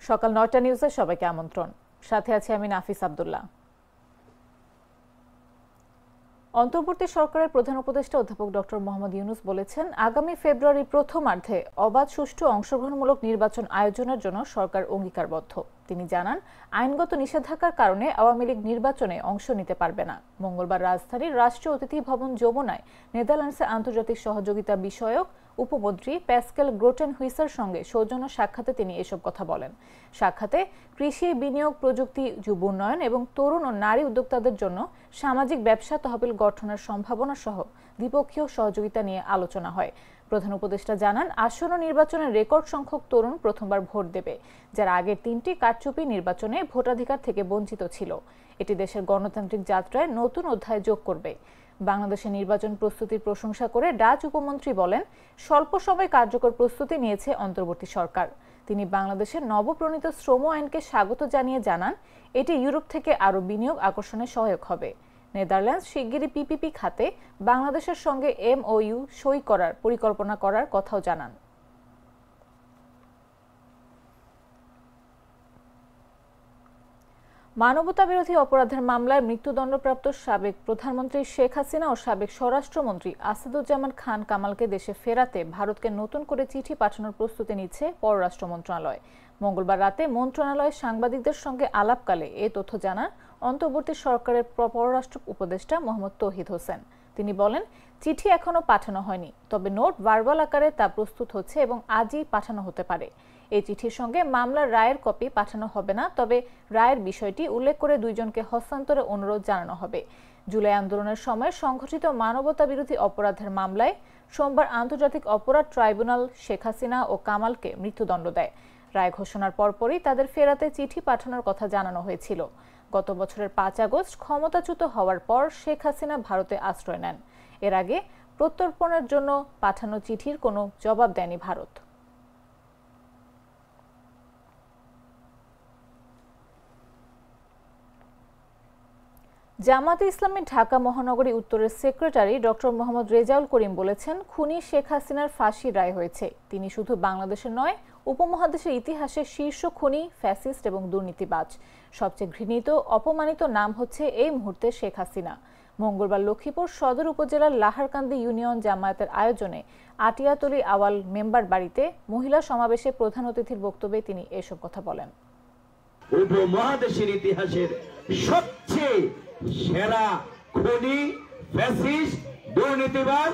সকাল ৯টা নিউজে সবাইকে আমন্ত্রণ। সাথে আছি আমি নাফিস আব্দুল্লাহ। অন্তর্বর্তী সরকারের প্রধান উপদেষ্টা অধ্যাপক ডক্টর মোহাম্মদ ইউনূস বলেছেন, আগামী ফেব্রুয়ারির প্রথমার্ধে অবাধ, সুষ্ঠু, অংশগ্রহণমূলক নির্বাচন আয়োজনের জন্য সরকার অঙ্গীকারবদ্ধ। তিনি জানান, আইনগত নিষেধাজ্ঞার কারণে আওয়ামী লীগ নির্বাচনে অংশ নিতে পারবে না। মঙ্গলবার রাজধানীর রাষ্ট্রীয় অতিথি ভবন যমুনায় নেদারল্যান্ডসে আন্তর্জাতিক সহযোগিতা বিষয়ক উপমন্ত্রী প্যাসকেল গ্রোটেনহুইসের সঙ্গে সৌজন্য সাক্ষাতে তিনি এসব কথা বলেন। সাক্ষাতে কৃষি, বিনিয়োগ, প্রযুক্তি, যুব উন্নয়ন এবং তরুণ ও নারী উদ্যোক্তাদের জন্য সামাজিক ব্যবসা তহবিল গঠনের সম্ভাবনা সহ দ্বিপক্ষীয় সহযোগিতা নিয়ে আলোচনা হয়। প্রধান উপদেষ্টা জানান, আসন্ন নির্বাচনে রেকর্ড সংখ্যক তরুণ প্রথমবার ভোট দেবে, যারা আগের 3টি কারচুপি নির্বাচনে ভোটাধিকার থেকে বঞ্চিত ছিল। এটি দেশের গণতান্ত্রিক যাত্রায় নতুন অধ্যায় যোগ করবে। বাংলাদেশের নির্বাচন প্রস্তুতির প্রশংসা করে ডাচ উপমন্ত্রী বলেন, স্বল্প সময়ে কার্যকর প্রস্তুতি নিয়েছে অন্তর্বর্তী সরকার। তিনি বাংলাদেশের নবপ্রণীত শ্রম আইনকে স্বাগত জানিয়ে জানান, এটি ইউরোপ থেকে আরও বিনিয়োগ আকর্ষণে সহায়ক হবে। নেদারল্যান্ডস শিগগিরই পিপিপি খাতে বাংলাদেশের সঙ্গে MOU সই করার পরিকল্পনা করার কথাও জানান। মানবতাবিরোধী অপরাধের মামলায় মৃত্যুদণ্ডপ্রাপ্ত সাবেক প্রধানমন্ত্রী শেখ হাসিনা ও সাবেক স্বরাষ্ট্রমন্ত্রী আসাদুজ্জামান খান কামালকে দেশে ফেরাতে ভারতকে নতুন করে চিঠি পাঠানোর প্রস্তুতি নিচ্ছে পররাষ্ট্র মন্ত্রণালয়। মঙ্গলবার রাতে মন্ত্রণালয়ে সাংবাদিকদের সঙ্গে আলাপকালে এ তথ্য জানান অন্তর্বর্তী সরকারের পররাষ্ট্র উপদেষ্টা মোহাম্মদ তৌহিদ হোসেন। তিনি বলেন, চিঠি এখনো পাঠানো হয়নি, তবে নোট ভার্বাল আকারে তা প্রস্তুত হচ্ছে এবং আজই পাঠানো হতে পারে। এই চিঠির সঙ্গে মামলার রায়ের কপি পাঠানো হবে না, তবে রায়ের বিষয়টি উল্লেখ করে দুইজনকে হস্তান্তরের অনুরোধ জানানো হবে। জুলাই আন্দোলনের সময় সংঘটিত মানবতাবিরোধী অপরাধের মামলায় সোমবার আন্তর্জাতিক অপরাধ ট্রাইব্যুনাল শেখ হাসিনা ও কামালকে মৃত্যুদণ্ড দেয়। রায় ঘোষণার পরপরই তাদের ফেরাতে চিঠি পাঠানোর কথা জানানো হয়েছিল। গত বছরের 5 আগস্ট ক্ষমতাচ্যুত হওয়ার পর শেখ হাসিনা ভারতে আশ্রয় নেন। এর আগে প্রত্যর্পণের জন্য পাঠানো চিঠির কোনো জবাব দেয়নি ভারত। জামায়াতে ইসলামী ঢাকা মহানগরী উত্তরের সেক্রেটারি ডক্টর মোহাম্মদ রেজাউল করিম বলেছেন, খুনি শেখ হাসিনার ফাঁসির রায় হয়েছে। তিনি শুধু বাংলাদেশের নয়, উপমহাদেশের ইতিহাসে শীর্ষ খুনি, ফ্যাসিস্ট এবং দুর্নীতিবাজ। সবচেয়ে ঘৃণিত, অপমানিত নাম হচ্ছে এই মুহূর্তে শেখ হাসিনা। মঙ্গলবার লক্ষ্মীপুর সদর উপজেলার লাহারকান্দি ইউনিয়ন জামায়াতের আয়োজনে আটিয়াতলী আওয়াল মেম্বার বাড়িতে মহিলা সমাবেশে প্রধান অতিথির বক্তব্যে তিনি এসব কথা বলেন। উপমহাদেশের ইতিহাসের সবচেয়ে সেরা খুনি, ফ্যাসিস্ট, দুর্নীতিবাজ,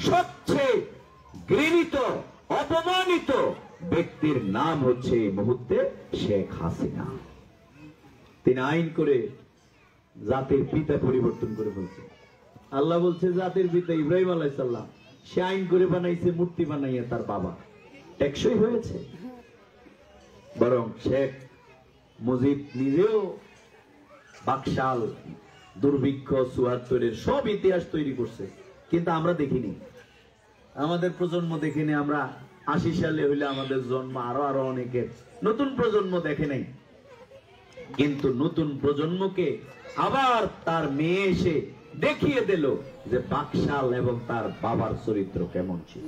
সবচেয়ে ঘৃণিত, অপমানিত ব্যক্তির নাম হচ্ছে এই মুহূর্তে শেখ হাসিনা। তিনি আইন করে জাতির পিতা পরিবর্তন করে বলছে। আল্লাহ বলছে, জাতির পিতা ইব্রাহিম আলাইহিস সালাম, সে আইন করে বানাইছে, মূর্তি বানাইয়া তার বাবা। টেকসই হয়েছে? বরং শেখ মুজিব নিজেও বাকশাল, দুর্ভিক্ষ, ৭৪-এর সব ইতিহাস তৈরি করছে, কিন্তু আমরা দেখিনি। আমাদের প্রজন্ম দেখিনি। আমরা ৮০ সালে হইলে আমাদের জন্ম, আরো অনেকের নতুন প্রজন্ম দেখে নাই। কিন্তু নতুন প্রজন্মকে আবার তার মেয়ে এসে দেখিয়ে দিল যে বাকশাল এবং তার বাবার চরিত্র কেমন ছিল।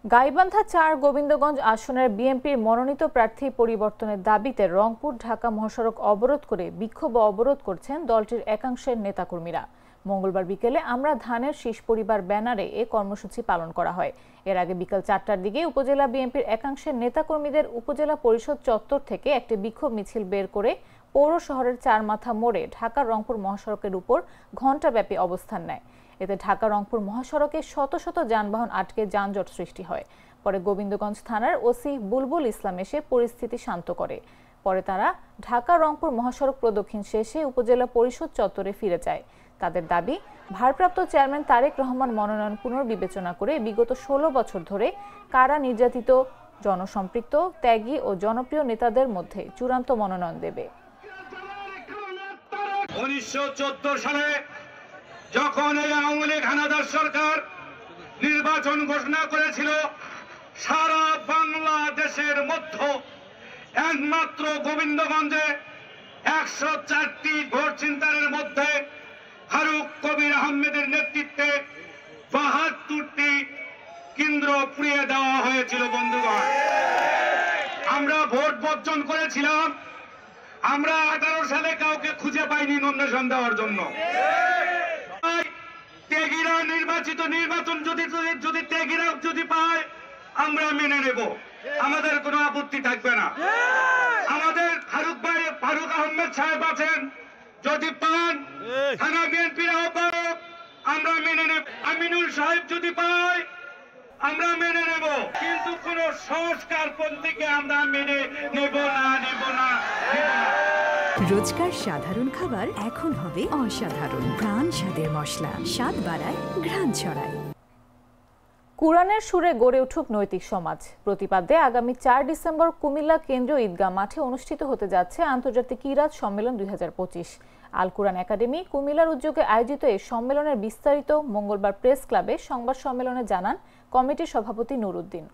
গাইবান্ধা ৪ গোবিন্দগঞ্জ আসনের বিএনপির মনোনীত প্রার্থী পরিবর্তনের দাবিতে রংপুর ঢাকা মহাসড়ক অবরোধ করে বিক্ষোভ অবরোধ করছেন দলটির একাংশের নেতাকর্মীরা। মঙ্গলবার বিকেলে আমরা ধানের শীষ পরিবার ব্যানারে এ কর্মসূচি পালন করা হয়। এর আগে বিকাল ৪টার দিকে উপজেলা বিএনপির একাংশের নেতাকর্মীদের উপজেলা পরিষদ চত্বর থেকে একটি বিক্ষোভ মিছিল বের করে পৌর শহরের চারমাথা মোড়ে ঢাকা রংপুর মহাসড়কের উপর ঘণ্টাব্যাপী অবস্থান নেয়। এতে ঢাকা রংপুর মহাসড়কে শত শত যানবাহন আটকে যানজট সৃষ্টি হয়। পরে গোবিন্দগঞ্জ থানার ওসি বুলবুল ইসলাম এসে পরিস্থিতি শান্ত করে। পরে তারা ঢাকা রংপুর মহাসড়ক প্রদক্ষিণ শেষে উপজেলা পরিষদ চত্বরে ফিরে যায়। তাদের দাবি, ভারপ্রাপ্ত চেয়ারম্যান তারেক রহমান মনোনয়ন পুনর্বিবেচনা করে বিগত 16 বছর ধরে কারা নির্যাতিত, জনসম্পৃক্ত, ত্যাগী ও জনপ্রিয় নেতাদের মধ্যে চূড়ান্ত মনোনয়ন দেবে। 1914 সালে যখন এই আওয়ামী লীগ হানাদার সরকার নির্বাচন ঘোষণা করেছিল, সারা বাংলাদেশের মধ্যে একমাত্র গোবিন্দগঞ্জে 104টি ভোট ছিনতাইয়ের মধ্যে ফারুক কবির আহমেদের নেতৃত্বে 72টি কেন্দ্র পুড়িয়ে দেওয়া হয়েছিল। বন্ধুগণ, আমরা ভোট বর্জন করেছিলাম। আমরা 18 সালে কাউকে খুঁজে পাইনি নমিনেশন দেওয়ার জন্য। ত্যাগীরা নির্বাচন যদি ত্যাগীরা যদি পায় আমরা মেনে নেব, আমাদের কোনো আপত্তি থাকবে না। আমাদের ফারুক আহমেদ সাহেব আছেন, যদি পান থানা বিএনপির আহ্বায়ক আমরা মেনে নেব। আমিনুল সাহেব যদি পায় আমরা মেনে নেব, কিন্তু কোন সংস্কারপন্থীকে আমরা মেনে নেব না। রোজকার সাধারণ খাবার এখন হবে অসাধারণ। প্রাণ স্বাদের মশলা, স্বাদ বাড়ায়, ঘ্রাণ ছড়ায়। কুরআনের সুরে গড়ে উঠুক নৈতিক সমাজ প্রতিপাদ্যে আগামী 4 ডিসেম্বর কুমিল্লা কেন্দ্রীয় ঈদগাহ মাঠে অনুষ্ঠিত হতে যাচ্ছে আন্তর্জাতিক কিরাত সম্মেলন 2025। আল কুরআন একাডেমি কুমিল্লার উদ্যোগে আয়োজিত এই সম্মেলনের বিস্তারিত মঙ্গলবার প্রেস ক্লাবে সংবাদ সম্মেলনে জানান কমিটির সভাপতি নুরুদ্দিন।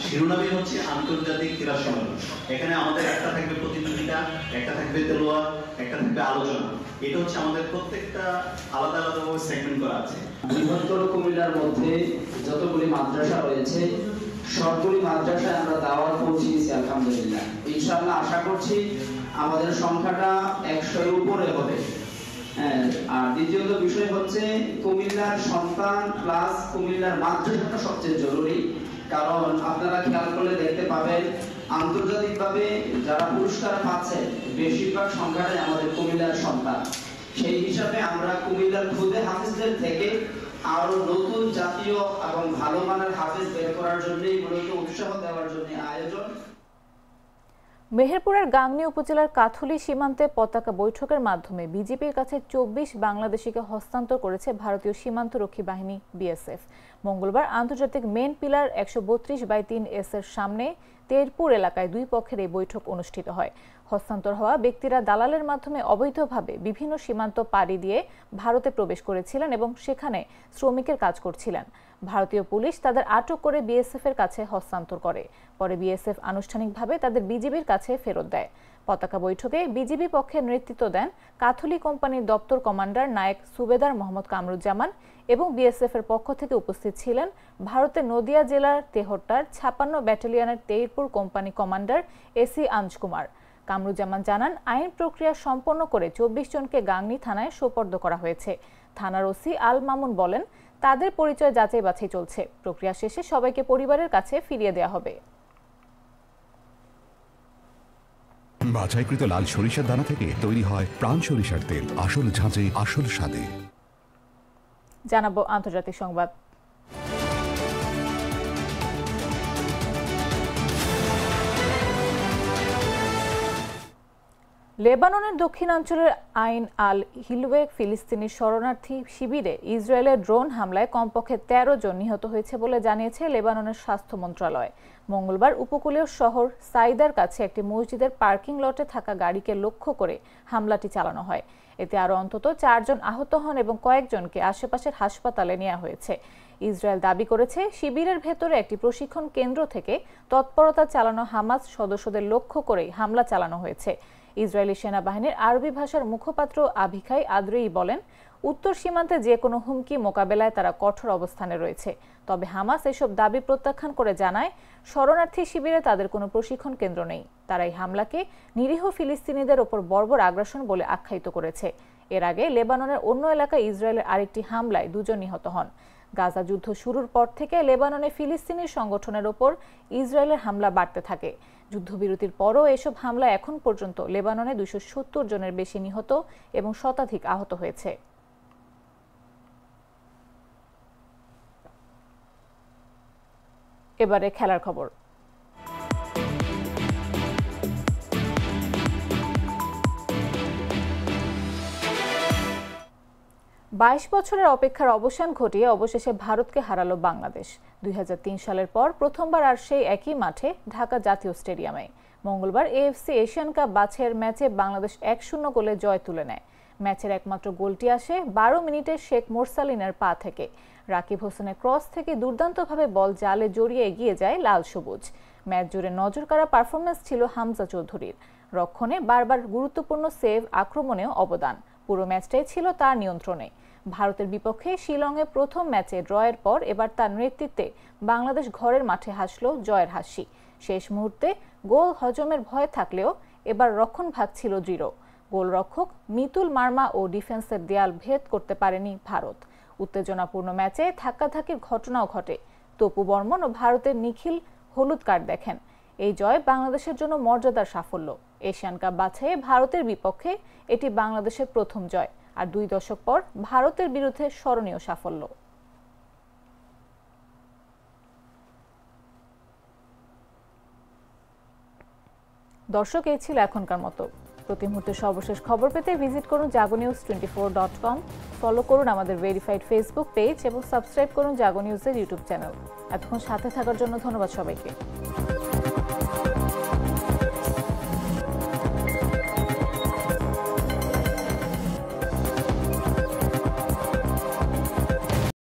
শিরোনামই হচ্ছে আন্তর্জাতিক কিরাত সম্মেলন। এখানে আমাদের একটা থাকবে প্রতিযোগিতা, একটা থাকবে তেলাওয়াত, একটা থাকবে আলোচনা। এটা হচ্ছে আমাদের প্রত্যেকটা আলাদা আলাদাভাবে সেগমেন্ট করা আছে। বৃহত্তর কুমিল্লার মধ্যে যতগুলি মাদ্রাসা রয়েছে সবগুলি মাদ্রাসায় আমরা দাওয়াত পৌঁছিয়েছি আলহামদুলিল্লাহ। ইনশাআল্লাহ আশা করছি আমাদের সংখ্যাটা 100-এর উপরে হবে। আর দ্বিতীয়ত বিষয় হচ্ছে কুমিল্লার সন্তান প্লাস কুমিল্লার মাদ্রাসাটা সবচেয়ে জরুরি। কারণ আপনারা খেয়াল করলে দেখতে পাবেন আন্তর্জাতিকভাবে যারা পুরস্কার পাচ্ছে বেশিরভাগ সংখ্যাটাই আমাদের কুমিল্লার সন্তান। সেই হিসাবে আমরা কুমিল্লার খুদে হাফেজদের থেকে আরো নতুন জাতীয় এবং ভালো মানের হাফেজ বের করার জন্যই মূলত উৎসাহ দেওয়ার জন্য আয়োজন। মেহেরপুরের গাংনী উপজেলার কাথুলি সীমান্তে পতাকা বৈঠকের মাধ্যমে বিজেপির কাছে 24 বাংলাদেশিকে হস্তান্তর করেছে ভারতীয় সীমান্তরক্ষী বাহিনী বিএসএফ। মঙ্গলবার আন্তর্জাতিক মেন পিলার 132/3 এর সামনে তেরপুর এলাকায় দুই পক্ষের এই বৈঠক অনুষ্ঠিত হয়। হস্তান্তর হওয়া ব্যক্তিরা দালালের মাধ্যমে অবৈধভাবে বিভিন্ন সীমান্ত পাড়ি দিয়ে ভারতে প্রবেশ করেছিলেন এবং সেখানে শ্রমিকের কাজ করছিলেন। ভারতীয় পুলিশ তাদের আটক করে বিএসএফ এর কাছে হস্তান্তর করে। পরে বিএসএফ আনুষ্ঠানিকভাবে তাদের বিজিবির কাছে ফেরত দেয়। পতাকা বৈঠকে বিজিবি পক্ষের নেতৃত্ব দেন কাথুলি কোম্পানির দপ্তর কমান্ডার নায়েক সুবেদার মোহাম্মদ কামরুজ্জামান এবং বিএসএফ এর পক্ষ থেকে উপস্থিত ছিলেন ভারতের নদিয়া জেলার তেহট্টার 56 ব্যাটালিয়নের তেইরপুর কোম্পানি কমান্ডার এসি আঞ্জকুমার। কামরুজ্জামান জানান আইন প্রক্রিয়া সম্পন্ন করে 24 জনকে গাংনী থানায় সোপর্দ করা হয়েছে। থানার ওসি আল মামুন বলেন তাদের পরিচয় যাচাই বাছাই চলছে। প্রক্রিয়া শেষে সবাইকে পরিবারের কাছে ফিরিয়ে দেওয়া হবে। বাছাইকৃত লাল সরিষার দানা থেকে তৈরি হয় প্রাণ সরিষার তেল, আসল ঝাঁঝে আসল স্বাদে। জানাবো আন্তর্জাতিক সংবাদ। লেবাননের দক্ষিণাঞ্চলের আইন আল হিলওয়ে ফিলিস্তিনি শরণার্থী শিবিরে ইসরায়েলের ড্রোন হামলায় কমপক্ষে 13 জন নিহত হয়েছে বলে জানিয়েছে লেবাননের স্বাস্থ্য মন্ত্রণালয়। মঙ্গলবার উপকূলীয় শহর সাইদার কাছে একটি মসজিদের পার্কিং লটে থাকা গাড়িকে লক্ষ্য করে হামলাটি চালানো হয়। এতে আরও অন্তত 4 জন আহত হন এবং কয়েকজনকে আশেপাশের হাসপাতালে নেওয়া হয়েছে। ইসরায়েল দাবি করেছে শিবিরের ভেতরে একটি প্রশিক্ষণ কেন্দ্র থেকে তৎপরতা চালানো হামাস সদস্যদের লক্ষ্য করেই হামলা চালানো হয়েছে। ইসরায়েলি সেনাবাহিনীর আরবি ভাষার মুখপাত্র আভিখাই আদ্রেই বলেন উত্তর সীমান্তে যে কোনো হুমকি মোকাবেলায় তারা কঠোর অবস্থানে রয়েছে। তবে হামাস এসব দাবি প্রত্যাখ্যান করে জানায় শরণার্থী শিবিরে তাদের কোনো প্রশিক্ষণ কেন্দ্র নেই। তারা এই হামলাকে নিরীহ ফিলিস্তিনিদের ওপর বর্বর আগ্রাসন বলে আখ্যায়িত করেছে। এর আগে লেবাননের অন্য এলাকায় ইসরায়েলের আরেকটি হামলায় 2 জন নিহত হন। গাজা যুদ্ধ শুরুর পর থেকে লেবাননে ফিলিস্তিনি সংগঠনের ওপর ইসরায়েলের হামলা বাড়তে থাকে। যুদ্ধবিরতির পরও এসব হামলা এখন পর্যন্ত লেবাননে 270 জনের বেশি নিহত এবং শতাধিক আহত হয়েছে। এবারে খেলার খবর। 22 বছরের অপেক্ষার অবসান ঘটিয়ে অবশেষে ভারতকে হারালো বাংলাদেশ। 2003 সালের পর প্রথমবার আর সেই একই মাঠে ঢাকা জাতীয় স্টেডিয়ামে মঙ্গলবার এএফসি এশিয়ান কাপ বাছাইয়ের ম্যাচে বাংলাদেশ 1-0 গোলে জয় তুলে নেয়। ম্যাচের একমাত্র গোলটি আসে 12 মিনিটে শেখ মোরসালিনের পা থেকে। রাকিব হোসেনের ক্রস থেকে দুর্দান্তভাবে বল জালে জড়িয়ে এগিয়ে যায় লাল সবুজ। ম্যাচ জুড়ে নজরকাড়া পারফরমেন্স ছিল হামজা চৌধুরীর। রক্ষণে বারবার গুরুত্বপূর্ণ সেভ, আক্রমণেও অবদান। পুরো ম্যাচটাই ছিল তার নিয়ন্ত্রণে। ভারতের বিপক্ষে শিলংয়ে প্রথম ম্যাচে ড্রয়ের পর এবার তার নেতৃত্বে বাংলাদেশ ঘরের মাঠে হাসল জয়ের হাসি। শেষ মুহূর্তে গোল হজমের ভয় থাকলেও এবার রক্ষণভাগ ছিল দৃঢ়। গোলরক্ষক মিতুল মার্মা ও ডিফেন্সের দেয়াল ভেদ করতে পারেনি ভারত। উত্তেজনাপূর্ণ ম্যাচে ধাক্কাধাক্কির ঘটনাও ঘটে। তপু বর্মন ও ভারতের নিখিল হলুদ কার্ড দেখেন। এই জয় বাংলাদেশের জন্য মর্যাদার সাফল্য। এশিয়ান কাপ বাছাইয়ে ভারতের বিপক্ষে এটি বাংলাদেশের প্রথম জয়, আর 2 দশক পর ভারতের বিরুদ্ধে স্মরণীয় সাফল্য। দর্শক, এই ছিল এখনকার মতো। প্রতি মুহূর্তের সর্বশেষ খবর পেতে ভিজিট করুন jagonews24.com, ফলো করুন আমাদের ভেরিফাইড ফেসবুক পেজ এবং সাবস্ক্রাইব করুন জাগো নিউজের ইউটিউব চ্যানেল। এতক্ষণ সাথে থাকার জন্য ধন্যবাদ সবাইকে।